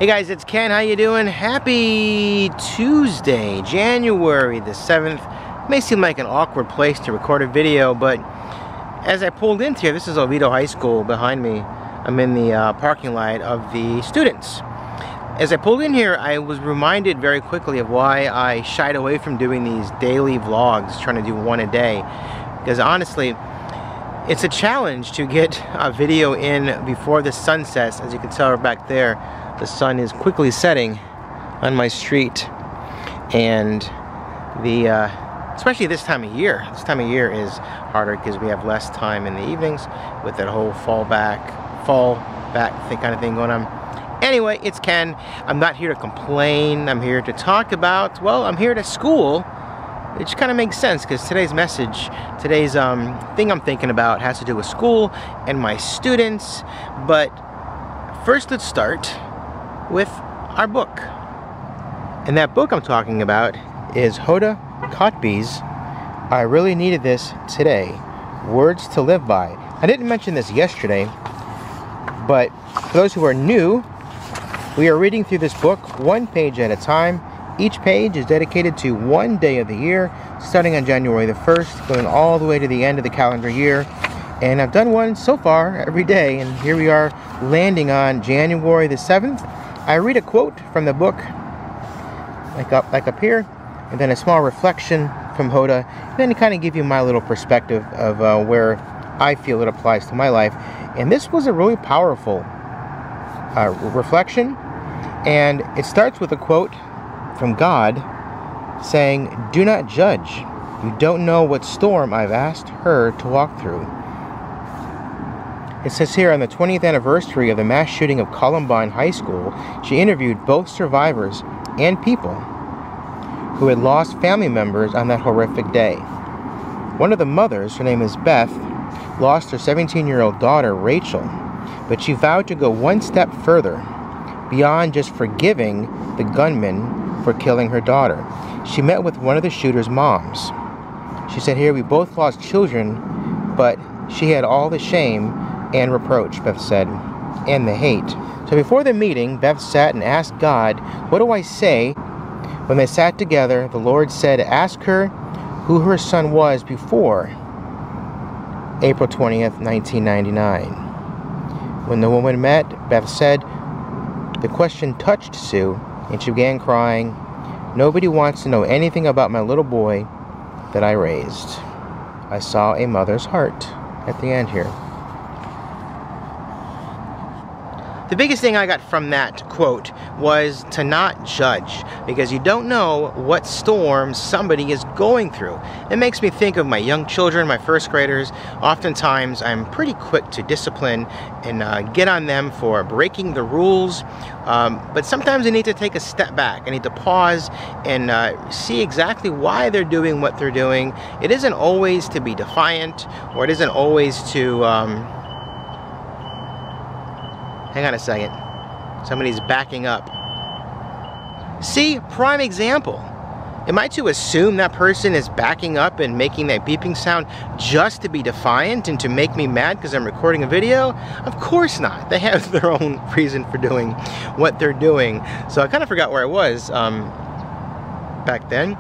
Hey guys, it's Ken. How you doing? Happy Tuesday, January the 7th. May seem like an awkward place to record a video, but as I pulled into here, this is Oviedo High School behind me. I'm in the parking lot of the students. As I pulled in here, I was reminded very quickly of why I shied away from doing these daily vlogs, trying to do one a day. Because honestly, it's a challenge to get a video in before the sun sets. As you can tell back there, the sun is quickly setting on my street, and especially this time of year. This time of year is harder because we have less time in the evenings with that whole fall back kind of thing going on. Anyway, it's Ken. I'm not here to complain. I'm here to talk about, well, I'm here to school. It just kind of makes sense because today's message, today's thing I'm thinking about has to do with school and my students. But first, let's start with our book. And that book I'm talking about is Hoda Kotb's I Really Needed This Today, Words to Live By. I didn't mention this yesterday, but for those who are new, we are reading through this book one page at a time. Each page is dedicated to one day of the year, starting on January the 1st, going all the way to the end of the calendar year. And I've done one so far every day, and here we are landing on January the 7th. I read a quote from the book, like up here, and then a small reflection from Hoda, and then to kind of give you my little perspective of where I feel it applies to my life. And this was a really powerful reflection, and it starts with a quote from God saying, "Do not judge. You don't know what storm I've asked her to walk through." It says here, on the 20th anniversary of the mass shooting of Columbine High School, she interviewed both survivors and people who had lost family members on that horrific day. One of the mothers, her name is Beth, lost her 17-year-old daughter, Rachel, but she vowed to go one step further, beyond just forgiving the gunman for killing her daughter. She met with one of the shooter's moms. She said here, "We both lost children, but she had all the shame and reproach," Beth said, "and the hate." So before the meeting, Beth sat and asked God, "What do I say?" When they sat together, the Lord said, "Ask her who her son was before April 20th, 1999. When the woman met, Beth said, the question touched Sue, and she began crying. "Nobody wants to know anything about my little boy that I raised." I saw a mother's heart at the end here. The biggest thing I got from that quote was to not judge, because you don't know what storm somebody is going through. It makes me think of my young children, my first graders. Oftentimes I'm pretty quick to discipline and get on them for breaking the rules, but sometimes I need to take a step back. I need to pause and see exactly why they're doing what they're doing. It isn't always to be defiant, or it isn't always to hang on a second. Somebody's backing up. See, prime example. Am I to assume that person is backing up and making that beeping sound just to be defiant and to make me mad because I'm recording a video? Of course not. They have their own reason for doing what they're doing. So I kind of forgot where I was back then.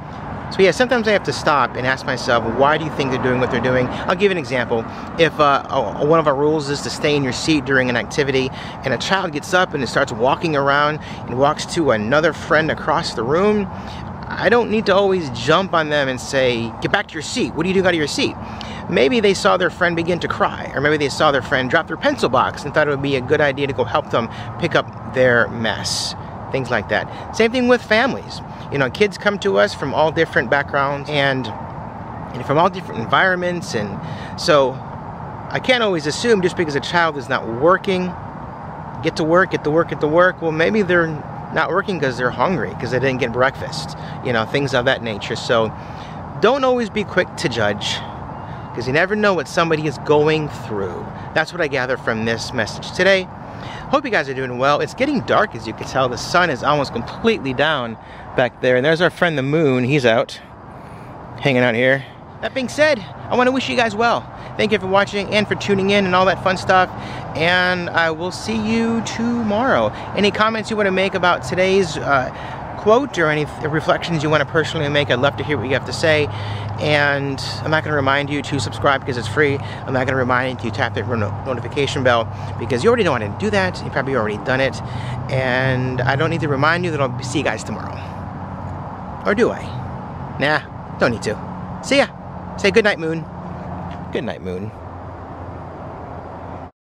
So yeah, sometimes I have to stop and ask myself, why do you think they're doing what they're doing? I'll give you an example. If one of our rules is to stay in your seat during an activity, and a child gets up and starts walking around and walks to another friend across the room, I don't need to always jump on them and say, "Get back to your seat. What are you doing out of your seat?" Maybe they saw their friend begin to cry, or maybe they saw their friend drop their pencil box and thought it would be a good idea to go help them pick up their mess. Things like that. Same thing with families. You know, kids come to us from all different backgrounds and from all different environments, and so I can't always assume just because a child is not working, get to work. Well, maybe they're not working because they're hungry, because they didn't get breakfast. You know, things of that nature. So don't always be quick to judge, because you never know what somebody is going through. That's what I gather from this message today. Hope you guys are doing well. It's getting dark, as you can tell. The sun is almost completely down back there. And there's our friend the moon. He's out, hanging out here. That being said, I want to wish you guys well. Thank you for watching and for tuning in and all that fun stuff. And I will see you tomorrow. Any comments you want to make about today's quote or any reflections you want to personally make, I'd love to hear what you have to say. And I'm not going to remind you to subscribe because it's free. I'm not going to remind you to tap that notification bell because you already know how to do that. You've probably already done it. And I don't need to remind you that I'll see you guys tomorrow. Or do I? Nah, don't need to. See ya. Say good night, Moon. Good night, Moon.